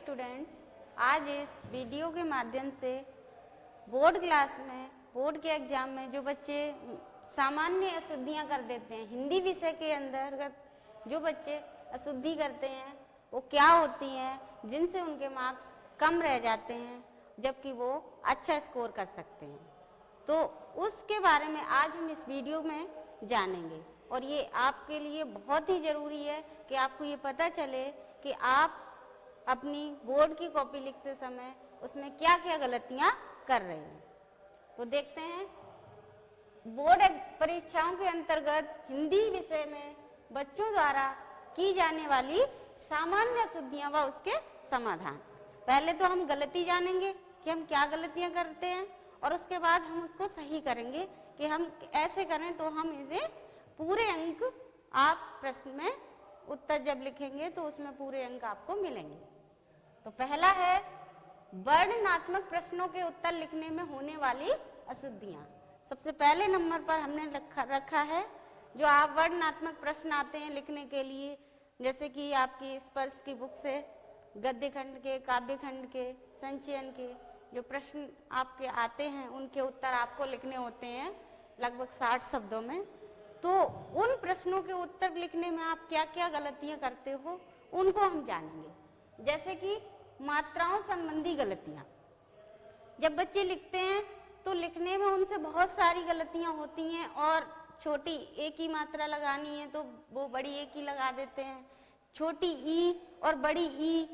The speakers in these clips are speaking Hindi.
स्टूडेंट्स, आज इस वीडियो के माध्यम से बोर्ड क्लास में, बोर्ड के एग्जाम में जो बच्चे सामान्य अशुद्धियां कर देते हैं, हिंदी विषय के अंतर्गत जो बच्चे अशुद्धि करते हैं वो क्या होती हैं, जिनसे उनके मार्क्स कम रह जाते हैं जबकि वो अच्छा स्कोर कर सकते हैं, तो उसके बारे में आज हम इस वीडियो में जानेंगे। और ये आपके लिए बहुत ही ज़रूरी है कि आपको ये पता चले कि आप अपनी बोर्ड की कॉपी लिखते समय उसमें क्या क्या गलतियां कर रहे हैं। तो देखते हैं, बोर्ड परीक्षाओं के अंतर्गत हिंदी विषय में बच्चों द्वारा की जाने वाली सामान्य अशुद्धियां व उसके समाधान। पहले तो हम गलती जानेंगे कि हम क्या गलतियां करते हैं और उसके बाद हम उसको सही करेंगे कि हम ऐसे करें तो हम इसे पूरे अंक, आप प्रश्न में उत्तर जब लिखेंगे तो उसमें पूरे अंक आपको मिलेंगे। तो पहला है वर्णनात्मक प्रश्नों के उत्तर लिखने में होने वाली अशुद्धियां। सबसे पहले नंबर पर हमने रखा है जो आप वर्णनात्मक प्रश्न आते हैं लिखने के लिए, जैसे कि आपकी स्पर्श की बुक से गद्य खंड के, काव्य खंड के, संचयन के जो प्रश्न आपके आते हैं उनके उत्तर आपको लिखने होते हैं लगभग 60 शब्दों में। तो उन प्रश्नों के उत्तर लिखने में आप क्या क्या गलतियां करते हो उनको हम जानेंगे। जैसे कि मात्राओं संबंधी गलतियां, जब बच्चे लिखते हैं तो लिखने में उनसे बहुत सारी गलतियां होती हैं और छोटी ए की मात्रा लगानी है तो वो बड़ी ए की लगा देते हैं, छोटी ई और बड़ी ई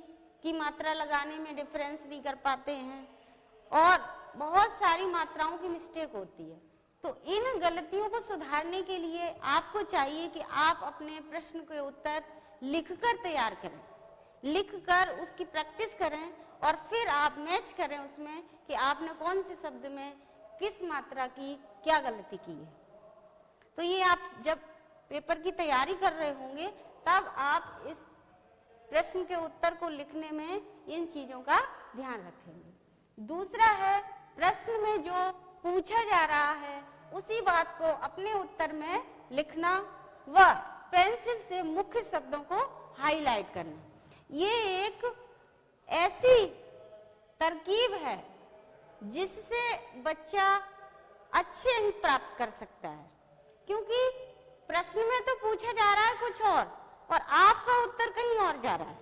की मात्रा लगाने में डिफरेंस नहीं कर पाते हैं और बहुत सारी मात्राओं की मिस्टेक होती है। तो इन गलतियों को सुधारने के लिए आपको चाहिए कि आप अपने प्रश्न के उत्तर लिखकर तैयार करें, लिखकर उसकी प्रैक्टिस करें और फिर आप मैच करें उसमें कि आपने कौन से शब्द में किस मात्रा की क्या गलती की है। तो ये आप जब पेपर की तैयारी कर रहे होंगे तब आप इस प्रश्न के उत्तर को लिखने में इन चीजों का ध्यान रखेंगे। दूसरा है प्रश्न में जो पूछा जा रहा है उसी बात को अपने उत्तर में लिखना व पेंसिल से मुख्य शब्दों को हाईलाइट करना। ये एक ऐसी तरकीब है जिससे बच्चा अच्छे अंक प्राप्त कर सकता है, क्योंकि प्रश्न में तो पूछा जा रहा है कुछ और आपका उत्तर कहीं और जा रहा है।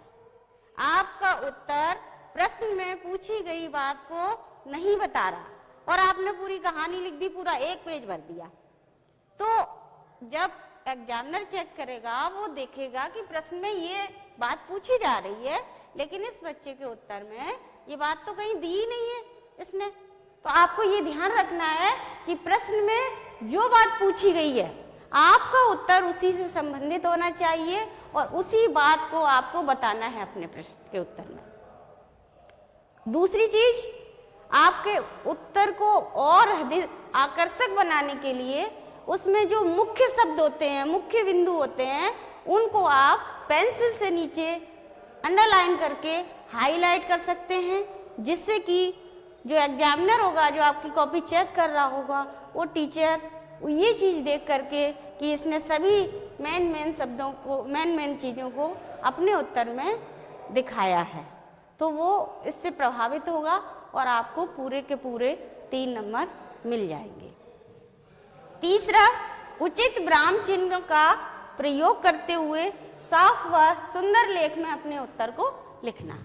आपका उत्तर प्रश्न में पूछी गई बात को नहीं बता रहा और आपने पूरी कहानी लिख दी, पूरा एक पेज भर दिया। तो जब एग्जामिनर चेक करेगा वो देखेगा कि प्रश्न में ये बात पूछी जा रही है लेकिन इस बच्चे के उत्तर में ये बात तो कहीं दी ही नहीं है इसने। तो आपको ये ध्यान रखना है कि प्रश्न में जो बात पूछी गई है आपका उत्तर उसी से संबंधित होना चाहिए और उसी बात को आपको बताना है अपने प्रश्न के उत्तर में। दूसरी चीज, आपके उत्तर को और अधिक आकर्षक बनाने के लिए उसमें जो मुख्य शब्द होते हैं, मुख्य बिंदु होते हैं, उनको आप पेंसिल से नीचे अंडरलाइन करके हाईलाइट कर सकते हैं, जिससे कि जो एग्जामिनर होगा, जो आपकी कॉपी चेक कर रहा होगा, वो टीचर ये चीज देख करके कि इसने सभी मेन शब्दों को, मेन चीजों को अपने उत्तर में दिखाया है, तो वो इससे प्रभावित होगा और आपको पूरे के पूरे 3 नंबर मिल जाएंगे। तीसरा, उचित विराम चिन्ह का प्रयोग करते हुए साफ व सुंदर लेख में अपने उत्तर को लिखना।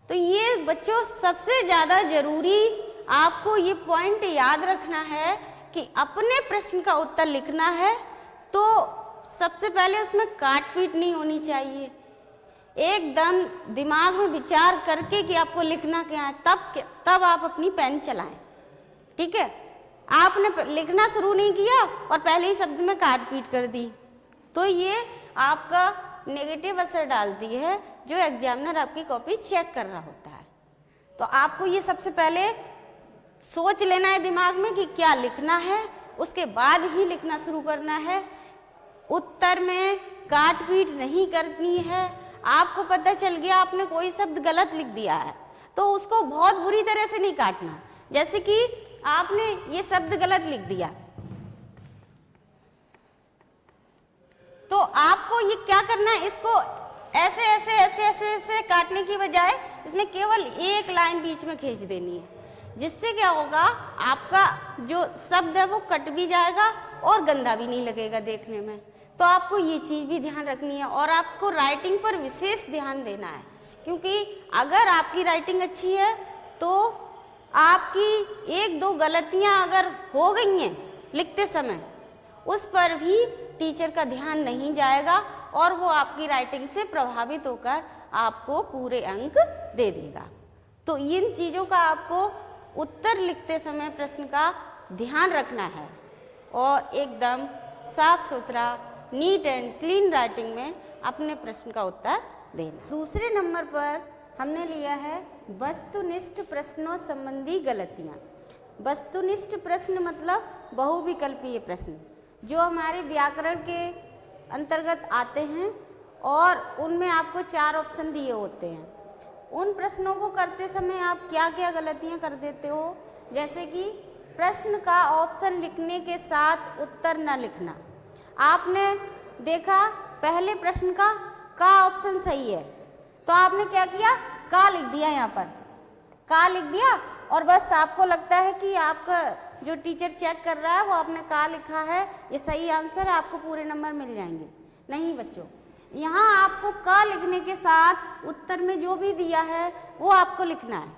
तो ये बच्चों सबसे ज्यादा जरूरी आपको ये पॉइंट याद रखना है कि अपने प्रश्न का उत्तर लिखना है तो सबसे पहले उसमें काट पीट नहीं होनी चाहिए, एकदम दिमाग में विचार करके कि आपको लिखना क्या है, तब आप अपनी पेन चलाएं। ठीक है, आपने लिखना शुरू नहीं किया और पहले ही शब्द में काट पीट कर दी तो ये आपका नेगेटिव असर डालती है जो एग्जामिनर आपकी कॉपी चेक कर रहा होता है। तो आपको ये सबसे पहले सोच लेना है दिमाग में कि क्या लिखना है, उसके बाद ही लिखना शुरू करना है। उत्तर में काट पीट नहीं करनी है। आपको पता चल गया आपने कोई शब्द गलत लिख दिया है तो उसको बहुत बुरी तरह से नहीं काटना। जैसे कि आपने ये शब्द गलत लिख दिया तो आपको ये क्या करना है, इसको ऐसे ऐसे ऐसे ऐसे ऐसे काटने की बजाय इसमें केवल एक लाइन बीच में खींच देनी है, जिससे क्या होगा, आपका जो शब्द है वो कट भी जाएगा और गंदा भी नहीं लगेगा देखने में। तो आपको ये चीज़ भी ध्यान रखनी है और आपको राइटिंग पर विशेष ध्यान देना है, क्योंकि अगर आपकी राइटिंग अच्छी है तो आपकी एक दो गलतियां अगर हो गई हैं लिखते समय, उस पर भी टीचर का ध्यान नहीं जाएगा और वो आपकी राइटिंग से प्रभावित होकर आपको पूरे अंक दे देगा। तो इन चीज़ों का आपको उत्तर लिखते समय प्रश्न का ध्यान रखना है और एकदम साफ सुथरा नीट एंड क्लीन राइटिंग में अपने प्रश्न का उत्तर देना। दूसरे नंबर पर हमने लिया है वस्तुनिष्ठ प्रश्नों संबंधी गलतियाँ। वस्तुनिष्ठ प्रश्न मतलब बहुविकल्पीय प्रश्न जो हमारे व्याकरण के अंतर्गत आते हैं और उनमें आपको 4 ऑप्शन दिए होते हैं। उन प्रश्नों को करते समय आप क्या क्या गलतियां कर देते हो, जैसे कि प्रश्न का ऑप्शन लिखने के साथ उत्तर न लिखना। आपने देखा पहले प्रश्न का ऑप्शन सही है, तो आपने क्या किया, का लिख दिया, यहाँ पर का लिख दिया और बस आपको लगता है कि आपका जो टीचर चेक कर रहा है वो आपने का लिखा है, ये सही आंसर है, आपको पूरे नंबर मिल जाएंगे। नहीं बच्चों, यहाँ आपको का लिखने के साथ उत्तर में जो भी दिया है वो आपको लिखना है।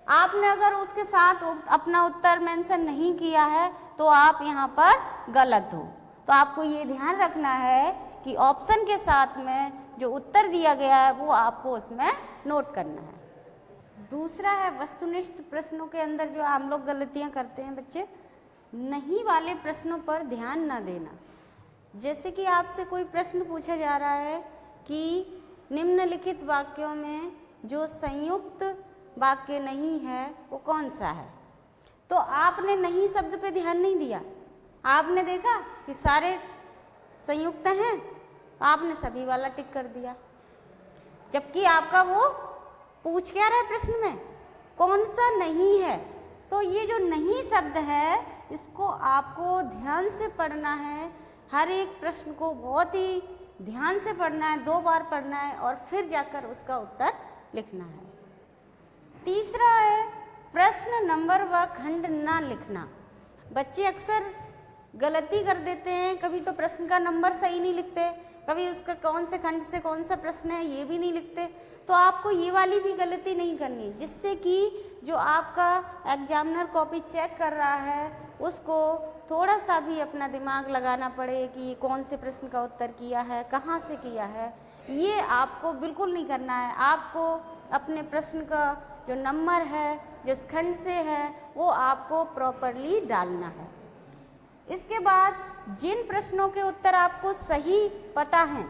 आपने अगर उसके साथ अपना उत्तर मेंशन नहीं किया है तो आप यहाँ पर गलत हो। तो आपको ये ध्यान रखना है कि ऑप्शन के साथ में जो उत्तर दिया गया है वो आपको उसमें नोट करना है। दूसरा है वस्तुनिष्ठ प्रश्नों के अंदर जो हम लोग गलतियां करते हैं बच्चे, नहीं वाले प्रश्नों पर ध्यान न देना। जैसे कि आपसे कोई प्रश्न पूछा जा रहा है कि निम्नलिखित वाक्यों में जो संयुक्त वाक्य नहीं है वो कौन सा है, तो आपने नहीं शब्द पे ध्यान नहीं दिया। आपने देखा कि सारे संयुक्त हैं, आपने सभी वाला टिक कर दिया, जबकि आपका वो पूछ क्या रहा है प्रश्न में, कौन सा नहीं है। तो ये जो नहीं शब्द है इसको आपको ध्यान से पढ़ना है, हर एक प्रश्न को बहुत ही ध्यान से पढ़ना है, 2 बार पढ़ना है और फिर जाकर उसका उत्तर लिखना है। तीसरा है प्रश्न नंबर व खंड ना लिखना। बच्चे अक्सर गलती कर देते हैं, कभी तो प्रश्न का नंबर सही नहीं लिखते, कभी उसका कौन से खंड से कौन सा प्रश्न है ये भी नहीं लिखते। तो आपको ये वाली भी गलती नहीं करनी, जिससे कि जो आपका एग्जामिनर कॉपी चेक कर रहा है उसको थोड़ा सा भी अपना दिमाग लगाना पड़े कि कौन से प्रश्न का उत्तर किया है, कहाँ से किया है। ये आपको बिल्कुल नहीं करना है। आपको अपने प्रश्न का जो नंबर है, जिस खंड से है, वो आपको प्रॉपरली डालना है। इसके बाद जिन प्रश्नों के उत्तर आपको सही पता हैं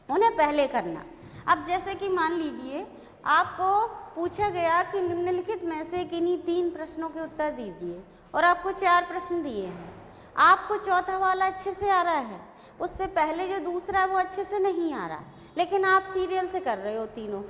उन्हें पहले करना। अब जैसे कि मान लीजिए आपको पूछा गया कि निम्नलिखित में से किन्हीं 3 प्रश्नों के उत्तर दीजिए और आपको 4 प्रश्न दिए हैं। आपको चौथा वाला अच्छे से आ रहा है, उससे पहले जो दूसरा है वो अच्छे से नहीं आ रहा, लेकिन आप सीरियल से कर रहे हो तीनों,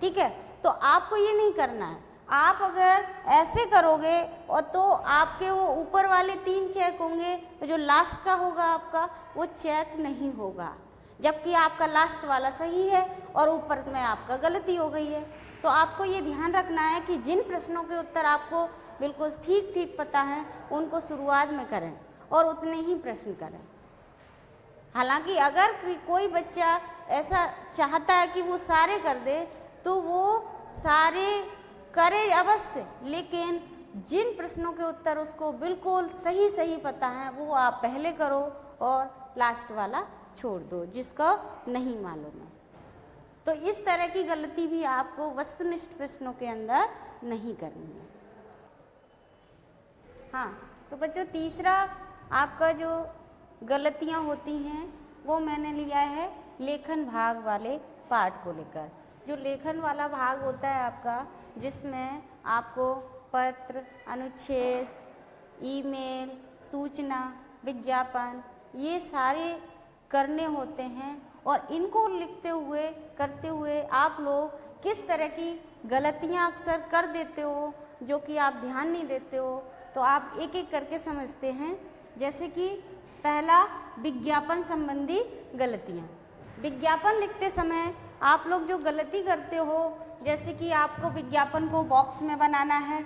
ठीक है। तो आपको ये नहीं करना है। आप अगर ऐसे करोगे और तो आपके वो ऊपर वाले 3 चेक होंगे, तो जो लास्ट का होगा आपका वो चेक नहीं होगा, जबकि आपका लास्ट वाला सही है और ऊपर में आपका गलती हो गई है। तो आपको ये ध्यान रखना है कि जिन प्रश्नों के उत्तर आपको बिल्कुल ठीक ठीक पता है उनको शुरुआत में करें और उतने ही प्रश्न करें। हालांकि अगर कोई बच्चा ऐसा चाहता है कि वो सारे कर दे तो वो सारे करे अवश्य, लेकिन जिन प्रश्नों के उत्तर उसको बिल्कुल सही सही पता है वो आप पहले करो और लास्ट वाला छोड़ दो जिसका नहीं मालूम है। तो इस तरह की गलती भी आपको वस्तुनिष्ठ प्रश्नों के अंदर नहीं करनी है। हाँ, तो बच्चों तीसरा आपका जो गलतियाँ होती हैं वो मैंने लिया है लेखन भाग वाले पार्ट को लेकर। जो लेखन वाला भाग होता है आपका, जिसमें आपको पत्र, अनुच्छेद, ईमेल, सूचना, विज्ञापन ये सारे करने होते हैं और इनको लिखते हुए करते हुए आप लोग किस तरह की गलतियां अक्सर कर देते हो जो कि आप ध्यान नहीं देते हो। तो आप एक एक करके समझते हैं। जैसे कि पहला, विज्ञापन संबंधी गलतियां। विज्ञापन लिखते समय आप लोग जो गलती करते हो, जैसे कि आपको विज्ञापन को बॉक्स में बनाना है,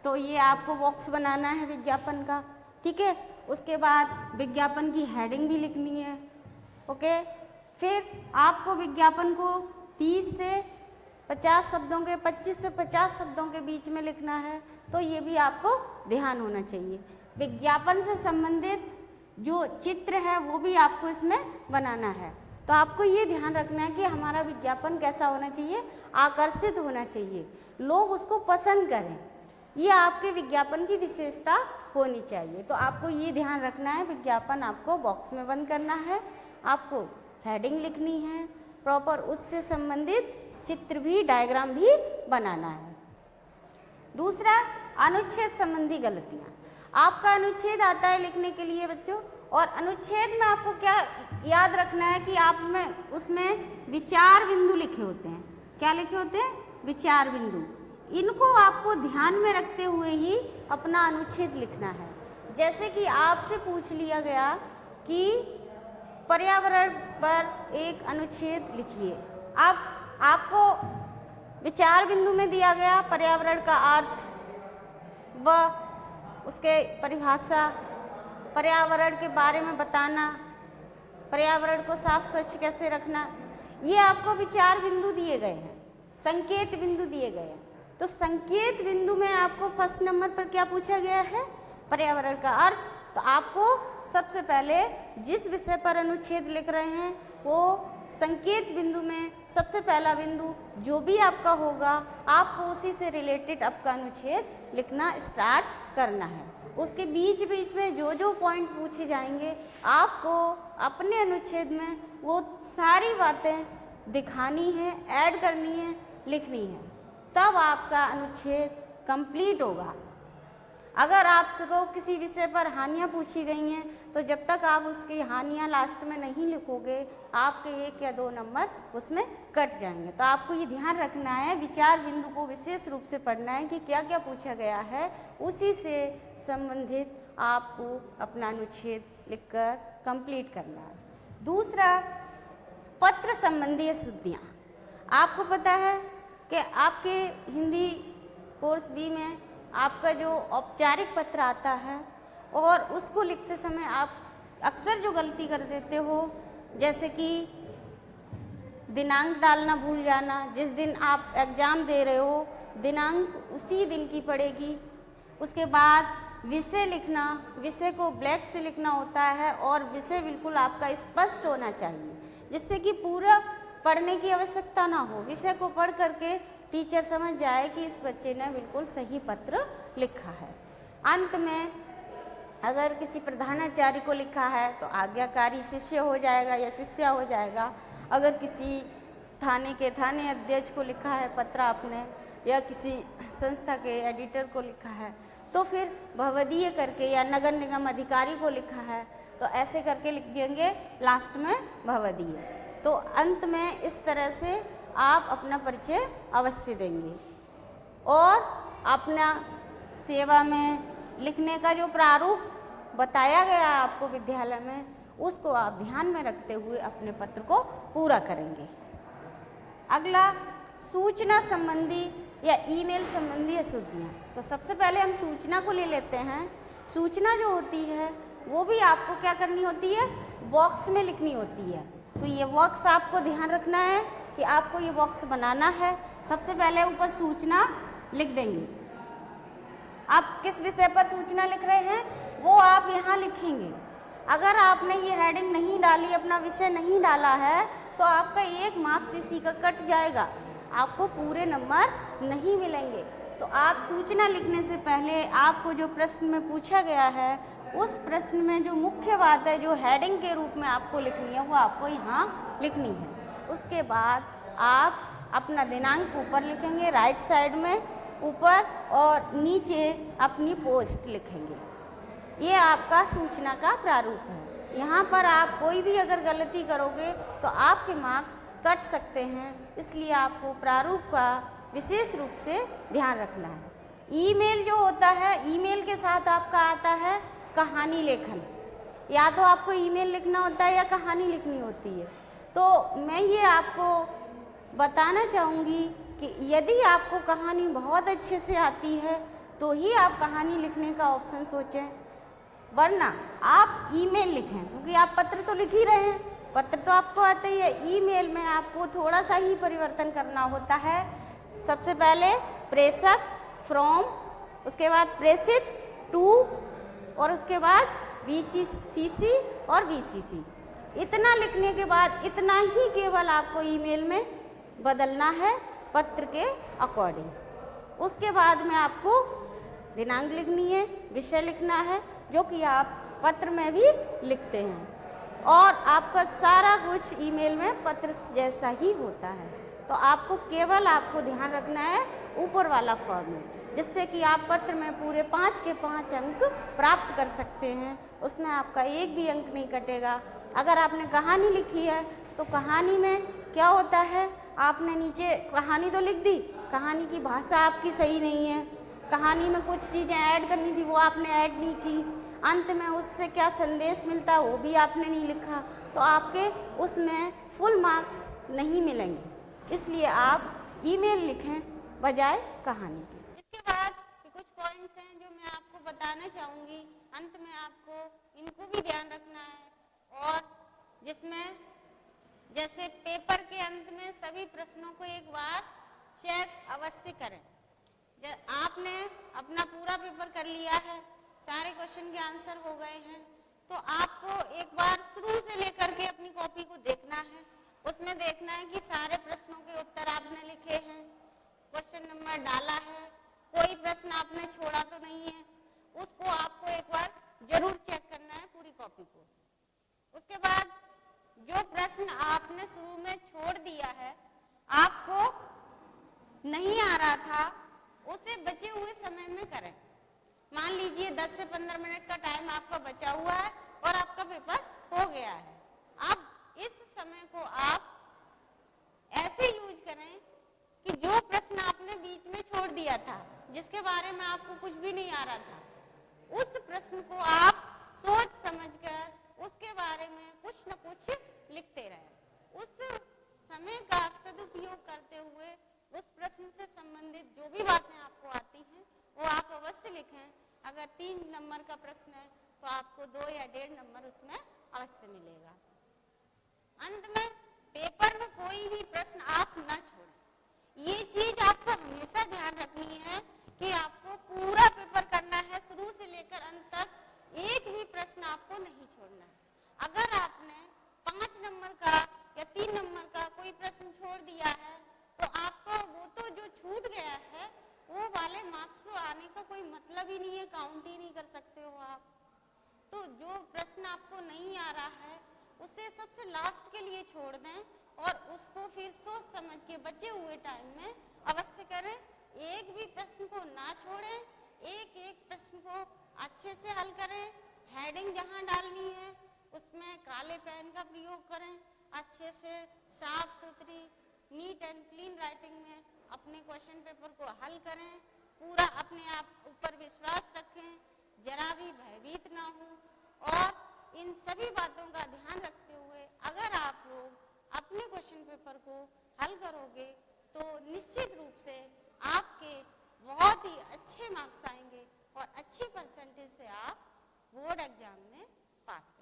तो ये आपको बॉक्स बनाना है विज्ञापन का, ठीक है। उसके बाद विज्ञापन की हेडिंग भी लिखनी है, ओके। फिर आपको विज्ञापन को 30 से 50 शब्दों के 25 से 50 शब्दों के बीच में लिखना है, तो ये भी आपको ध्यान होना चाहिए। विज्ञापन से संबंधित जो चित्र है वो भी आपको इसमें बनाना है। तो आपको ये ध्यान रखना है कि हमारा विज्ञापन कैसा होना चाहिए, आकर्षित होना चाहिए, लोग उसको पसंद करें, ये आपके विज्ञापन की विशेषता होनी चाहिए। तो आपको ये ध्यान रखना है, विज्ञापन आपको बॉक्स में बंद करना है, आपको हेडिंग लिखनी है प्रॉपर, उससे संबंधित चित्र भी, डायग्राम भी बनाना है। दूसरा, अनुच्छेद संबंधी गलतियाँ। आपका अनुच्छेद आता है लिखने के लिए बच्चों, और अनुच्छेद में आपको क्या याद रखना है कि आप में उसमें विचार बिंदु लिखे होते हैं। क्या लिखे होते हैं? विचार बिंदु। इनको आपको ध्यान में रखते हुए ही अपना अनुच्छेद लिखना है। जैसे कि आपसे पूछ लिया गया कि पर्यावरण पर एक अनुच्छेद लिखिए। अब आपको विचार बिंदु में दिया गया पर्यावरण का अर्थ व उसके परिभाषा, पर्यावरण के बारे में बताना, पर्यावरण को साफ स्वच्छ कैसे रखना, ये आपको विचार बिंदु दिए गए हैं, संकेत बिंदु दिए गए हैं। तो संकेत बिंदु में आपको फर्स्ट नंबर पर क्या पूछा गया है? पर्यावरण का अर्थ। तो आपको सबसे पहले जिस विषय पर अनुच्छेद लिख रहे हैं वो संकेत बिंदु में सबसे पहला बिंदु जो भी आपका होगा, आपको उसी से रिलेटेड आपका अनुच्छेद लिखना स्टार्ट करना है। उसके बीच बीच में जो जो पॉइंट पूछे जाएंगे आपको अपने अनुच्छेद में वो सारी बातें दिखानी है, ऐड करनी है, लिखनी है, तब आपका अनुच्छेद कंप्लीट होगा। अगर आपको किसी विषय पर हानियाँ पूछी गई हैं तो जब तक आप उसकी हानियाँ लास्ट में नहीं लिखोगे आपके 1 या 2 नंबर उसमें कट जाएंगे। तो आपको ये ध्यान रखना है, विचार बिंदु को विशेष रूप से पढ़ना है कि क्या क्या पूछा गया है, उसी से संबंधित आपको अपना अनुच्छेद लिखकर कंप्लीट करना है। दूसरा, पत्र संबंधी अशुद्धियाँ। आपको पता है कि आपके हिंदी कोर्स बी में आपका जो औपचारिक पत्र आता है और उसको लिखते समय आप अक्सर जो गलती कर देते हो, जैसे कि दिनांक डालना भूल जाना। जिस दिन आप एग्ज़ाम दे रहे हो दिनांक उसी दिन की पड़ेगी। उसके बाद विषय लिखना, विषय को ब्लैक से लिखना होता है और विषय बिल्कुल आपका स्पष्ट होना चाहिए, जिससे कि पूरा पढ़ने की आवश्यकता ना हो। विषय को पढ़ करके टीचर समझ जाए कि इस बच्चे ने बिल्कुल सही पत्र लिखा है। अंत में अगर किसी प्रधानाचार्य को लिखा है तो आज्ञाकारी शिष्य हो जाएगा या शिष्या हो जाएगा। अगर किसी थाने के थाने अध्यक्ष को लिखा है पत्र आपने, या किसी संस्था के एडिटर को लिखा है तो फिर भवदीय करके, या नगर निगम अधिकारी को लिखा है तो ऐसे करके लिख देंगे लास्ट में भवदीय। तो अंत में इस तरह से आप अपना परिचय अवश्य देंगे। और अपना सेवा में लिखने का जो प्रारूप बताया गया है आपको विद्यालय में, उसको आप ध्यान में रखते हुए अपने पत्र को पूरा करेंगे। अगला, सूचना संबंधी या ईमेल संबंधी अशुद्धियाँ। तो सबसे पहले हम सूचना को ले लेते हैं। सूचना जो होती है वो भी आपको क्या करनी होती है? बॉक्स में लिखनी होती है। तो ये बॉक्स आपको ध्यान रखना है कि आपको ये बॉक्स बनाना है। सबसे पहले ऊपर सूचना लिख देंगे। आप किस विषय पर सूचना लिख रहे हैं वो आप यहाँ लिखेंगे। अगर आपने ये हेडिंग नहीं डाली, अपना विषय नहीं डाला है, तो आपका 1 मार्क्स इसी का कट जाएगा, आपको पूरे नंबर नहीं मिलेंगे। तो आप सूचना लिखने से पहले आपको जो प्रश्न में पूछा गया है उस प्रश्न में जो मुख्य बात है, जो हेडिंग के रूप में आपको लिखनी है, वो आपको यहाँ लिखनी है। उसके बाद आप अपना दिनांक ऊपर लिखेंगे राइट साइड में ऊपर, और नीचे अपनी पोस्ट लिखेंगे। ये आपका सूचना का प्रारूप है। यहाँ पर आप कोई भी अगर गलती करोगे तो आपके मार्क्स कट सकते हैं, इसलिए आपको प्रारूप का विशेष रूप से ध्यान रखना है। ईमेल जो होता है, ईमेल के साथ आपका आता है कहानी लेखन। या तो आपको ईमेल लिखना होता है या कहानी लिखनी होती है। तो मैं ये आपको बताना चाहूँगी कि यदि आपको कहानी बहुत अच्छे से आती है तो ही आप कहानी लिखने का ऑप्शन सोचें, वरना आप ईमेल लिखें, क्योंकि आप पत्र तो लिख ही रहे हैं, पत्र तो आपको आते ही है। ईमेल में आपको थोड़ा सा ही परिवर्तन करना होता है। सबसे पहले प्रेषक फ्रॉम, उसके बाद प्रेषित टू, और उसके बाद VCC और VCC। इतना लिखने के बाद इतना ही केवल आपको ईमेल में बदलना है पत्र के अकॉर्डिंग। उसके बाद में आपको दिनांक लिखनी है, विषय लिखना है, जो कि आप पत्र में भी लिखते हैं, और आपका सारा कुछ ईमेल में पत्र जैसा ही होता है। तो आपको केवल ध्यान रखना है ऊपर वाला फॉर्मेट, जिससे कि आप पत्र में पूरे 5 के 5 अंक प्राप्त कर सकते हैं। उसमें आपका एक भी अंक नहीं कटेगा। अगर आपने कहानी लिखी है तो कहानी में क्या होता है, आपने नीचे कहानी तो लिख दी, कहानी की भाषा आपकी सही नहीं है, कहानी में कुछ चीज़ें ऐड करनी थी वो आपने ऐड नहीं की, अंत में उससे क्या संदेश मिलता है वो भी आपने नहीं लिखा, तो आपके उसमें फुल मार्क्स नहीं मिलेंगे। इसलिए आप ईमेल लिखें बजाय कहानी के। इसके बाद कुछ पॉइंट्स हैं जो मैं आपको बताना चाहूँगी, अंत में आपको इनको भी ध्यान रखना है, और जिसमें जैसे पेपर के अंत में सभी प्रश्नों को एक बार चेक अवश्य करें। आपने अपना पूरा पेपर कर लिया है, सारे क्वेश्चन के आंसर हो गए हैं, तो आपको एक बार शुरू से लेकर के अपनी कॉपी को देखना है। उसमें देखना है कि सारे प्रश्नों के उत्तर आपने लिखे हैं, क्वेश्चन नंबर डाला है, कोई प्रश्न आपने छोड़ा तो नहीं है, उसको आपको एक बार जरूर चेक करना है पूरी कॉपी को। उसके बाद जो प्रश्न आपने शुरू में छोड़ दिया है, आपको नहीं आ रहा था, उसे बचे हुए समय में करें। मान लीजिए 10 से 15 मिनट का टाइम आपका बचा हुआ है और आपका पेपर हो गया है। अब इस समय को आप ऐसे यूज करें कि जो प्रश्न आपने बीच में छोड़ दिया था, जिसके बारे में आपको कुछ भी नहीं आ रहा था, उस प्रश्न को आप सोच समझकर उसके बारे में कुछ न कुछ लिखते रहें। उस समय का सदुपयोग करते हुए उस प्रश्न से संबंधित जो भी बातें आपको आती हैं वो आप अवश्य लिखें। अगर 3 नंबर का प्रश्न है तो आपको 2 या 1.5 नंबर उसमें अवश्य मिलेगा। अंत में पेपर में कोई भी प्रश्न आप न छोड़ें। ये चीज आपको हमेशा ध्यान रखनी है कि आपको पूरा पेपर करना है, शुरू से लेकर अंत तक एक भी प्रश्न आपको नहीं छोड़ना है। अगर आपने 5 नंबर का या 3 नंबर का कोई प्रश्न छोड़ दिया है तो आपको वो तो जो छूट गया है वो वाले मार्क्स तो आने का कोई मतलब ही नहीं है, काउंट ही नहीं कर सकते हो आप। तो जो प्रश्न आपको नहीं आ रहा है उसे सबसे लास्ट के लिए छोड़ दें और उसको फिर सोच समझ के बचे हुए टाइम में अवश्य करें। एक भी प्रश्न को ना छोड़ें, एक एक प्रश्न को अच्छे से हल करें। हेडिंग जहां डालनी है उसमें काले पेन का प्रयोग करें, अच्छे से साफ सुथरी नीट एंड क्लीन राइटिंग में अपने क्वेश्चन पेपर को हल करें। पूरा अपने आप ऊपर विश्वास रखें, जरा भी भयभीत ना हो, और इन सभी बातों का ध्यान रखते हुए अगर आप लोग अपने क्वेश्चन पेपर को हल करोगे तो निश्चित रूप से आपके बहुत ही अच्छे मार्क्स आएंगे और अच्छी परसेंटेज से आप बोर्ड एग्जाम में पास